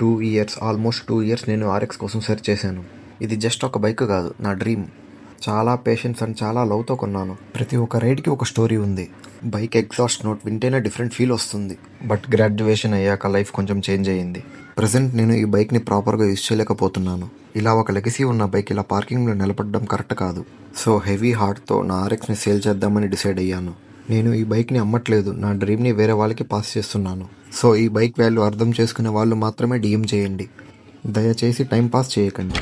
2 years almost 2 years నేను RX కోసం search చేశాను. ఇది జస్ట్ ఒక బైక్ కాదు, నా డ్రీమ్. చాలా పేషెన్స్ అండ్ చాలా లవ్తో కొన్నాను. ప్రతి ఒక్క రైడ్కి ఒక స్టోరీ ఉంది. బైక్ ఎగ్జాస్ట్ నోట్ వింటేనే డిఫరెంట్ ఫీల్ వస్తుంది. బట్ గ్రాడ్యుయేషన్ అయ్యాక లైఫ్ కొంచెం చేంజ్ అయ్యింది. ప్రజెంట్ నేను ఈ బైక్ని ప్రాపర్గా యూజ్ చేయలేకపోతున్నాను. ఇలా ఒక లెగసీ ఉన్న బైక్ ఇలా పార్కింగ్లో నిలబడడం కరెక్ట్ కాదు. సో హెవీ హార్ట్తో నా ఆర్ఎక్స్ని సేల్ చేద్దామని డిసైడ్ అయ్యాను. నేను ఈ బైక్ని అమ్మట్లేదు, నా డ్రీమ్ని వేరే వాళ్ళకి పాస్ చేస్తున్నాను. సో ఈ బైక్ వాల్యూ అర్థం చేసుకునే వాళ్ళు మాత్రమే డిఎం చేయండి. దయచేసి టైం పాస్ చేయకండి.